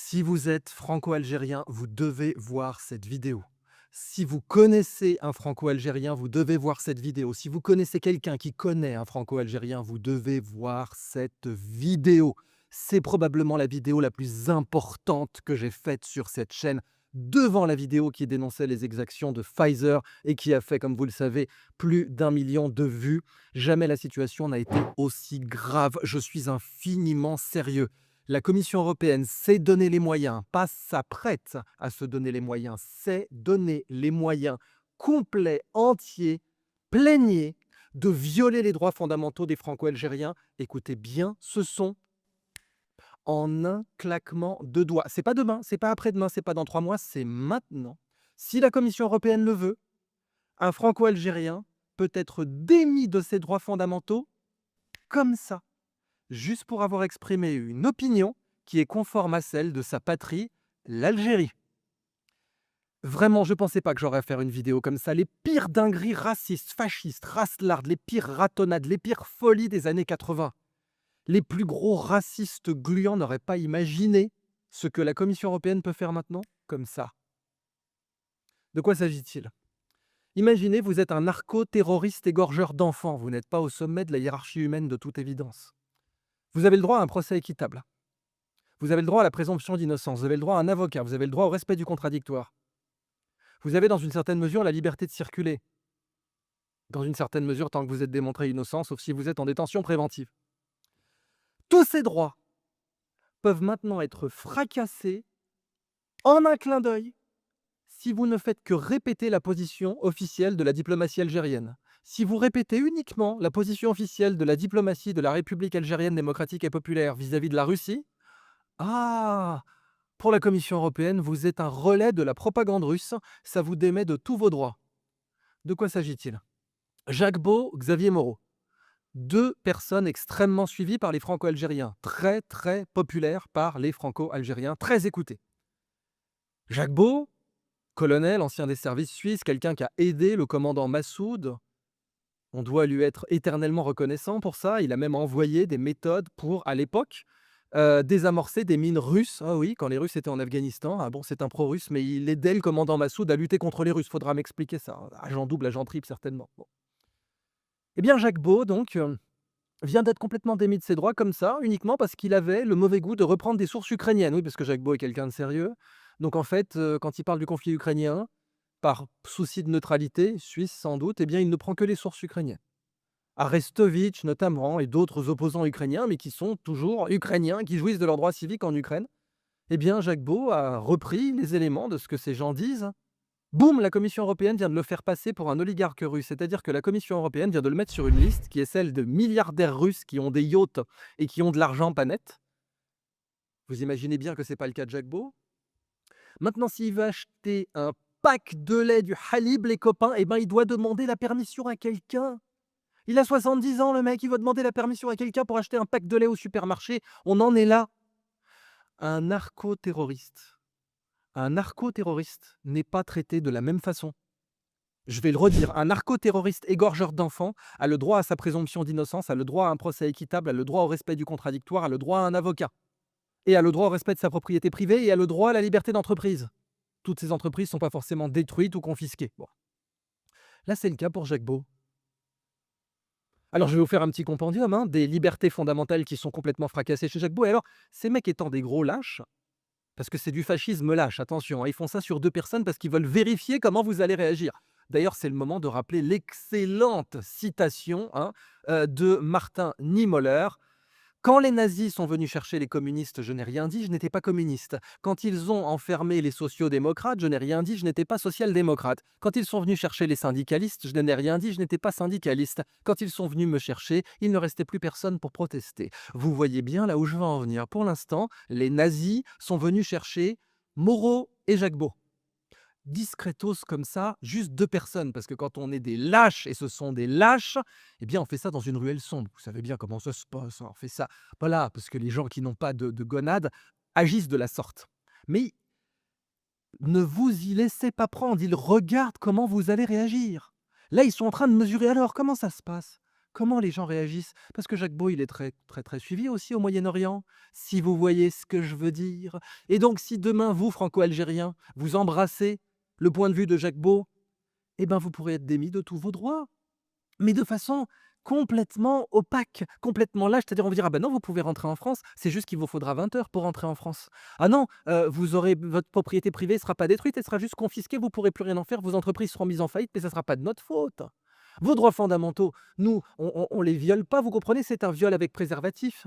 Si vous êtes franco-algérien, vous devez voir cette vidéo. Si vous connaissez un franco-algérien, vous devez voir cette vidéo. Si vous connaissez quelqu'un qui connaît un franco-algérien, vous devez voir cette vidéo. C'est probablement la vidéo la plus importante que j'ai faite sur cette chaîne, devant la vidéo qui dénonçait les exactions de Pfizer et qui a fait, comme vous le savez, plus d'1 million de vues. Jamais la situation n'a été aussi grave. Je suis infiniment sérieux. La Commission européenne s'est donné les moyens, pas s'apprête à se donner les moyens, s'est donné les moyens complets, entiers, pléniers de violer les droits fondamentaux des Franco-algériens. Écoutez bien ce son en un claquement de doigts. C'est pas demain, c'est pas après-demain, c'est pas dans 3 mois, c'est maintenant. Si la Commission européenne le veut, un Franco-algérien peut être démis de ses droits fondamentaux comme ça, juste pour avoir exprimé une opinion qui est conforme à celle de sa patrie, l'Algérie. Vraiment, je ne pensais pas que j'aurais à faire une vidéo comme ça. Les pires dingueries racistes, fascistes, racelardes, les pires ratonnades, les pires folies des années 80. Les plus gros racistes gluants n'auraient pas imaginé ce que la Commission européenne peut faire maintenant, comme ça. De quoi s'agit-il? Imaginez, vous êtes un narco-terroriste égorgeur d'enfants. Vous n'êtes pas au sommet de la hiérarchie humaine de toute évidence. Vous avez le droit à un procès équitable. Vous avez le droit à la présomption d'innocence, vous avez le droit à un avocat, vous avez le droit au respect du contradictoire. Vous avez dans une certaine mesure la liberté de circuler. Dans une certaine mesure, tant que vous êtes démontré innocent, sauf si vous êtes en détention préventive. Tous ces droits peuvent maintenant être fracassés en un clin d'œil si vous ne faites que répéter la position officielle de la diplomatie algérienne. Si vous répétez uniquement la position officielle de la diplomatie de la République algérienne démocratique et populaire vis-à-vis de la Russie, ah! Pour la Commission européenne, vous êtes un relais de la propagande russe, ça vous démet de tous vos droits. De quoi s'agit-il? Jacques Beau, Xavier Moreau. 2 personnes extrêmement suivies par les Franco-algériens, très très populaires par les Franco-algériens, très écoutés. Jacques Beau, colonel, ancien des services suisses, quelqu'un qui a aidé le commandant Massoud. On doit lui être éternellement reconnaissant pour ça. Il a même envoyé des méthodes pour, à l'époque, désamorcer des mines russes. Ah oui, quand les Russes étaient en Afghanistan. Ah bon, c'est un pro-russe, mais il aidait le commandant Massoud à lutter contre les Russes. Faudra m'expliquer ça. Agent double, agent triple, certainement. Bon. Eh bien, Jacques Beau, donc, vient d'être complètement démis de ses droits comme ça, uniquement parce qu'il avait le mauvais goût de reprendre des sources ukrainiennes. Oui, parce que Jacques Beau est quelqu'un de sérieux. Donc, en fait, quand il parle du conflit ukrainien, par souci de neutralité, suisse sans doute, eh bien, il ne prend que les sources ukrainiennes. Arestovitch notamment et d'autres opposants ukrainiens, mais qui sont toujours ukrainiens, qui jouissent de leurs droits civiques en Ukraine. Eh bien, Jacques Beau a repris les éléments de ce que ces gens disent. Boum, la Commission européenne vient de le faire passer pour un oligarque russe. C'est-à-dire que la Commission européenne vient de le mettre sur une liste qui est celle de milliardaires russes qui ont des yachts et qui ont de l'argent pas net. Vous imaginez bien que ce n'est pas le cas de Jacques Beau. Maintenant, s'il veut acheter un pack de lait du Halib, les copains, eh ben, il doit demander la permission à quelqu'un. Il a 70 ans, le mec, il va demander la permission à quelqu'un pour acheter un pack de lait au supermarché. On en est là. Un narco-terroriste. Un narco-terroriste n'est pas traité de la même façon. Je vais le redire, un narco-terroriste égorgeur d'enfants a le droit à sa présomption d'innocence, a le droit à un procès équitable, a le droit au respect du contradictoire, a le droit à un avocat. Et a le droit au respect de sa propriété privée et a le droit à la liberté d'entreprise. Toutes ces entreprises ne sont pas forcément détruites ou confisquées. Bon. Là, c'est le cas pour Jacques Beau. Alors, je vais vous faire un petit compendium des libertés fondamentales qui sont complètement fracassées chez Jacques Beau. Et alors, ces mecs étant des gros lâches, parce que c'est du fascisme lâche, attention, ils font ça sur 2 personnes parce qu'ils veulent vérifier comment vous allez réagir. D'ailleurs, c'est le moment de rappeler l'excellente citation de Martin Niemöller. Quand les nazis sont venus chercher les communistes, je n'ai rien dit, je n'étais pas communiste. Quand ils ont enfermé les sociaux-démocrates, je n'ai rien dit, je n'étais pas social-démocrate. Quand ils sont venus chercher les syndicalistes, je n'ai rien dit, je n'étais pas syndicaliste. Quand ils sont venus me chercher, il ne restait plus personne pour protester. Vous voyez bien là où je veux en venir. Pour l'instant, les nazis sont venus chercher Moreau et Jacques Beau. Discretos comme ça, juste 2 personnes, parce que quand on est des lâches, et ce sont des lâches, eh bien on fait ça dans une ruelle sombre. Vous savez bien comment ça se passe, on fait ça, voilà, parce que les gens qui n'ont pas de gonade agissent de la sorte. Mais ne vous y laissez pas prendre, ils regardent comment vous allez réagir. Là, ils sont en train de mesurer alors comment ça se passe? comment les gens réagissent? Parce que Jacques Beau, il est très, très, très suivi aussi au Moyen-Orient, si vous voyez ce que je veux dire. Et donc, si demain, vous, franco-algériens, vous embrassez le point de vue de Jacques Beau, eh ben, vous pourrez être démis de tous vos droits, mais de façon complètement opaque, complètement lâche. C'est-à-dire, on vous dira: «Ben non, vous pouvez rentrer en France, c'est juste qu'il vous faudra 20 heures pour rentrer en France. Ah non, vous aurez votre propriété privée ne sera pas détruite, elle sera juste confisquée, vous ne pourrez plus rien en faire, vos entreprises seront mises en faillite, mais ça ne sera pas de notre faute. Vos droits fondamentaux, nous, on les viole pas, vous comprenez? C'est un viol avec préservatif».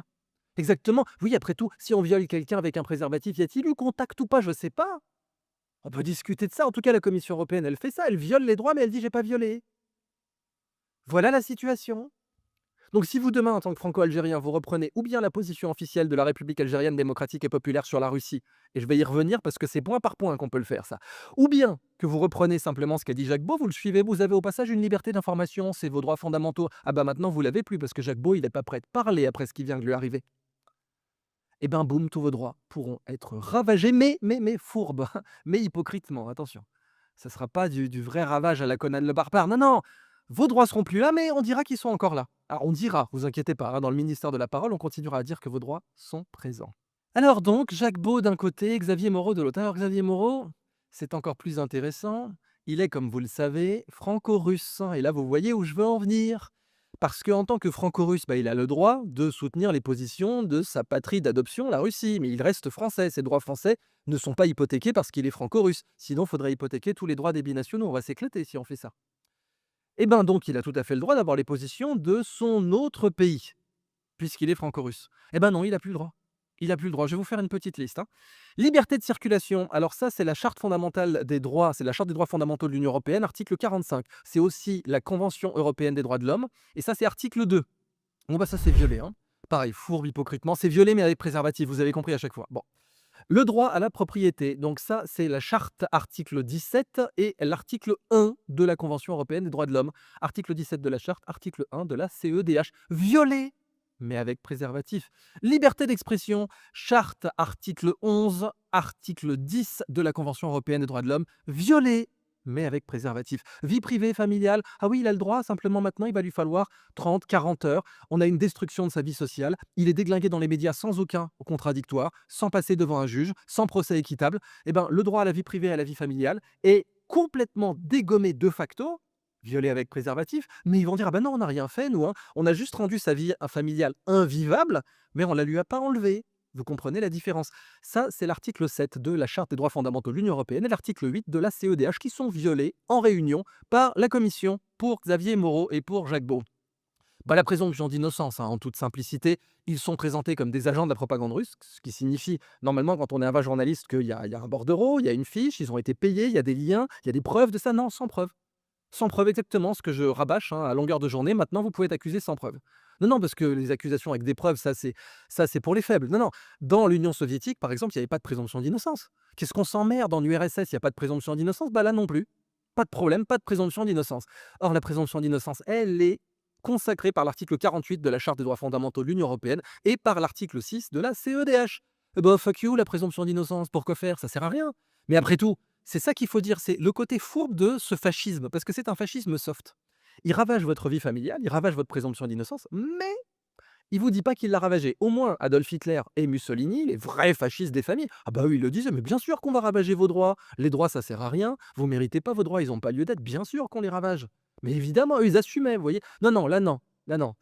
Exactement. Oui, après tout, si on viole quelqu'un avec un préservatif, y a-t-il eu contact ou pas? Je sais pas. On peut discuter de ça. En tout cas, la Commission européenne, elle fait ça, elle viole les droits, mais elle dit: «J'ai pas violé». Voilà la situation. Donc si vous demain, en tant que franco-algérien, vous reprenez ou bien la position officielle de la République algérienne démocratique et populaire sur la Russie, et je vais y revenir parce que c'est point par point qu'on peut le faire ça, ou bien que vous reprenez simplement ce qu'a dit Jacques Beau, vous le suivez, vous avez au passage une liberté d'information, c'est vos droits fondamentaux. Ah bah maintenant vous l'avez plus parce que Jacques Beau, il n'est pas prêt de parler après ce qui vient de lui arriver. Et ben boum, tous vos droits pourront être ravagés, mais fourbes, mais hypocritement, attention. Ça ne sera pas du vrai ravage à la Conan le barbare. Non, non, vos droits seront plus là, mais on dira qu'ils sont encore là. Alors on dira, vous inquiétez pas, hein, dans le ministère de la Parole, on continuera à dire que vos droits sont présents. Alors donc, Jacques Beau d'un côté, Xavier Moreau de l'autre. Alors Xavier Moreau, c'est encore plus intéressant. Il est, comme vous le savez, franco-russe. Et là, vous voyez où je veux en venir. Parce qu'en tant que franco-russe, bah, il a le droit de soutenir les positions de sa patrie d'adoption, la Russie. Mais il reste français. Ses droits français ne sont pas hypothéqués parce qu'il est franco-russe. Sinon, il faudrait hypothéquer tous les droits des binationaux. On va s'éclater si on fait ça. Eh bien donc, il a tout à fait le droit d'avoir les positions de son autre pays, puisqu'il est franco-russe. Eh ben non, il n'a plus le droit. Il n'a plus le droit. Je vais vous faire une petite liste, hein. Liberté de circulation. Alors ça, c'est la charte fondamentale des droits, c'est la charte des droits fondamentaux de l'Union européenne, article 45. C'est aussi la Convention européenne des droits de l'homme, et ça, c'est article 2. Bon, bah ça, c'est violé, hein. Pareil, fourbe, hypocritement. C'est violé, mais avec préservatif, vous avez compris à chaque fois. Bon. Le droit à la propriété, donc ça, c'est la charte article 17 et l'article 1 de la Convention européenne des droits de l'homme. Article 17 de la charte, article 1 de la CEDH. Violé, mais avec préservatif. Liberté d'expression, charte article 11, article 10 de la Convention européenne des droits de l'homme. Violé, mais avec préservatif. Vie privée, familiale, ah oui, il a le droit, simplement maintenant, il va lui falloir 30, 40 heures. On a une destruction de sa vie sociale. Il est déglingué dans les médias sans aucun contradictoire, sans passer devant un juge, sans procès équitable. Eh ben, le droit à la vie privée et à la vie familiale est complètement dégommé de facto, violé avec préservatif, mais ils vont dire: «Ah ben non, on n'a rien fait, nous, hein. On a juste rendu sa vie familiale invivable, mais on ne la lui a pas enlevée». Vous comprenez la différence? Ça, c'est l'article 7 de la Charte des droits fondamentaux de l'Union européenne et l'article 8 de la CEDH qui sont violés en réunion par la Commission pour Xavier Moreau et pour Jacques Beau. Bah, la présomption d'innocence, hein, en toute simplicité, ils sont présentés comme des agents de la propagande russe, ce qui signifie normalement quand on est un vrai journaliste qu'il y a un bordereau, il y a une fiche, ils ont été payés, il y a des liens, il y a des preuves de ça. Non, sans preuve. Sans preuve, exactement ce que je rabâche, hein, à longueur de journée. Maintenant, vous pouvez être accusé sans preuve. Non, non, parce que les accusations avec des preuves, ça c'est pour les faibles. Non, non. Dans l'Union soviétique, par exemple, il n'y avait pas de présomption d'innocence. Qu'est-ce qu'on s'emmerde en URSS? Il n'y a pas de présomption d'innocence. Bah là non plus. Pas de problème, pas de présomption d'innocence. Or, la présomption d'innocence, elle est consacrée par l'article 48 de la Charte des droits fondamentaux de l'Union européenne et par l'article 6 de la CEDH. Eh ben, fuck you, la présomption d'innocence. Pourquoi faire? Ça sert à rien. Mais après tout, c'est ça qu'il faut dire, c'est le côté fourbe de ce fascisme, parce que c'est un fascisme soft. Il ravage votre vie familiale, il ravage votre présomption d'innocence, mais il vous dit pas qu'il l'a ravagé. Au moins, Adolf Hitler et Mussolini, les vrais fascistes des familles, ah bah oui, ils le disaient, mais bien sûr qu'on va ravager vos droits. Les droits, ça sert à rien. Vous méritez pas vos droits, ils n'ont pas lieu d'être. Bien sûr qu'on les ravage. Mais évidemment, eux, ils assumaient, vous voyez. Non, non, là, non. Là, non.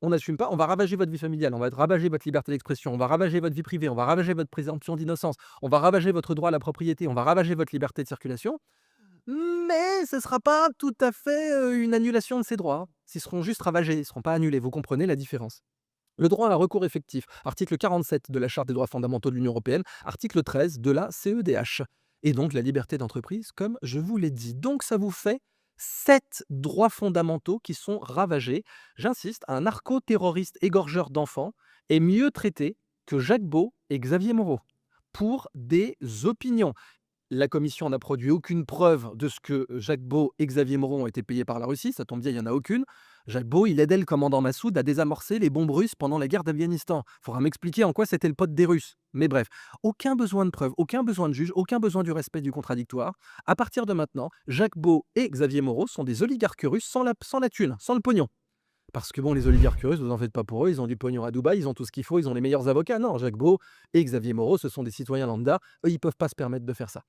On n'assume pas, on va ravager votre vie familiale, on va ravager votre liberté d'expression, on va ravager votre vie privée, on va ravager votre présomption d'innocence, on va ravager votre droit à la propriété, on va ravager votre liberté de circulation. Mais ce ne sera pas tout à fait une annulation de ces droits. Ils seront juste ravagés, ils ne seront pas annulés. Vous comprenez la différence? Le droit à un recours effectif, article 47 de la Charte des droits fondamentaux de l'Union européenne, article 13 de la CEDH. Et donc la liberté d'entreprise, comme je vous l'ai dit. Donc ça vous fait 7 droits fondamentaux qui sont ravagés. J'insiste, un narco-terroriste égorgeur d'enfants est mieux traité que Jacques Beau et Xavier Moreau pour des opinions. La commission n'a produit aucune preuve de ce que Jacques Beau et Xavier Moreau ont été payés par la Russie, ça tombe bien, il n'y en a aucune. Jacques Beau, il aidait le commandant Massoud à désamorcer les bombes russes pendant la guerre d'Afghanistan. Il faudra m'expliquer en quoi c'était le pote des Russes. Mais bref, aucun besoin de preuve, aucun besoin de juge, aucun besoin du respect du contradictoire. À partir de maintenant, Jacques Beau et Xavier Moreau sont des oligarques russes sans la thune, sans le pognon. Parce que bon, les oligarques russes, vous en faites pas pour eux, ils ont du pognon à Dubaï, ils ont tout ce qu'il faut, ils ont les meilleurs avocats. Non, Jacques Beau et Xavier Moreau, ce sont des citoyens lambda. Eux, ils peuvent pas se permettre de faire ça.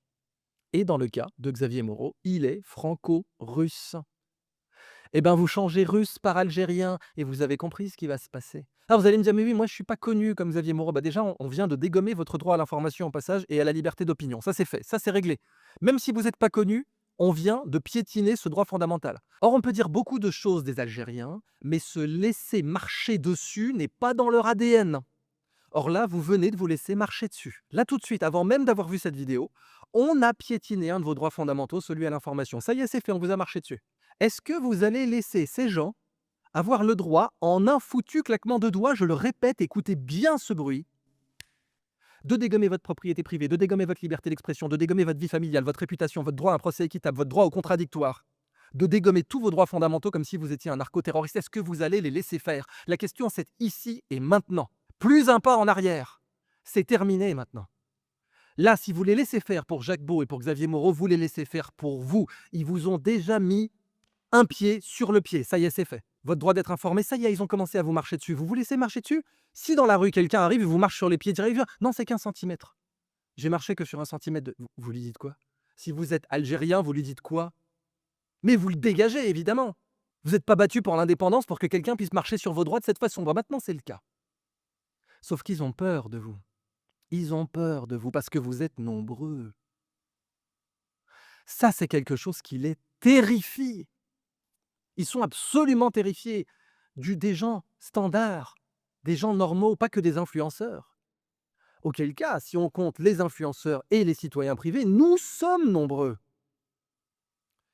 Et dans le cas de Xavier Moreau, il est franco-russe. Eh ben, vous changez russe par algérien et vous avez compris ce qui va se passer. Ah, vous allez me dire, mais oui, moi je suis pas connu comme Xavier Moreau. Bah déjà, on vient de dégommer votre droit à l'information au passage et à la liberté d'opinion. Ça, c'est fait, ça, c'est réglé. Même si vous n'êtes pas connu, on vient de piétiner ce droit fondamental. Or, on peut dire beaucoup de choses des Algériens, mais se laisser marcher dessus n'est pas dans leur ADN. Or là, vous venez de vous laisser marcher dessus. Là, tout de suite, avant même d'avoir vu cette vidéo, on a piétiné un de vos droits fondamentaux, celui à l'information. Ça y est, c'est fait, on vous a marché dessus. Est-ce que vous allez laisser ces gens avoir le droit, en un foutu claquement de doigts, je le répète, écoutez bien ce bruit, de dégommer votre propriété privée, de dégommer votre liberté d'expression, de dégommer votre vie familiale, votre réputation, votre droit à un procès équitable, votre droit au contradictoire, de dégommer tous vos droits fondamentaux comme si vous étiez un narcoterroriste? Est-ce que vous allez les laisser faire? La question, c'est ici et maintenant. Plus un pas en arrière. C'est terminé maintenant. Là, si vous les laissez faire pour Jacques Beau et pour Xavier Moreau, vous les laissez faire pour vous. Ils vous ont déjà mis un pied sur le pied. Ça y est, c'est fait. Votre droit d'être informé, ça y est, ils ont commencé à vous marcher dessus. Vous vous laissez marcher dessus? Si dans la rue, quelqu'un arrive et vous marche sur les pieds, direz, non, c'est qu'un centimètre. J'ai marché que sur un centimètre de... Vous lui dites quoi? Si vous êtes algérien, vous lui dites quoi? Mais vous le dégagez, évidemment. Vous n'êtes pas battu pour l'indépendance pour que quelqu'un puisse marcher sur vos droits de cette façon. Bon, maintenant, c'est le cas. Sauf qu'ils ont peur de vous. Ils ont peur de vous parce que vous êtes nombreux. Ça, c'est quelque chose qui les terrifie. Ils sont absolument terrifiés des gens standards, des gens normaux, pas que des influenceurs. Auquel cas, si on compte les influenceurs et les citoyens privés, nous sommes nombreux.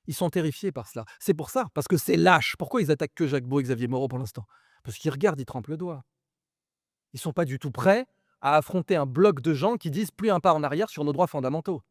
Ils sont terrifiés par cela. C'est pour ça, parce que c'est lâche. Pourquoi ils attaquent que Jacques Beau et Xavier Moreau pour l'instant? Parce qu'ils regardent, ils trempent le doigt. Ils ne sont pas du tout prêts à affronter un bloc de gens qui disent plus un pas en arrière sur nos droits fondamentaux.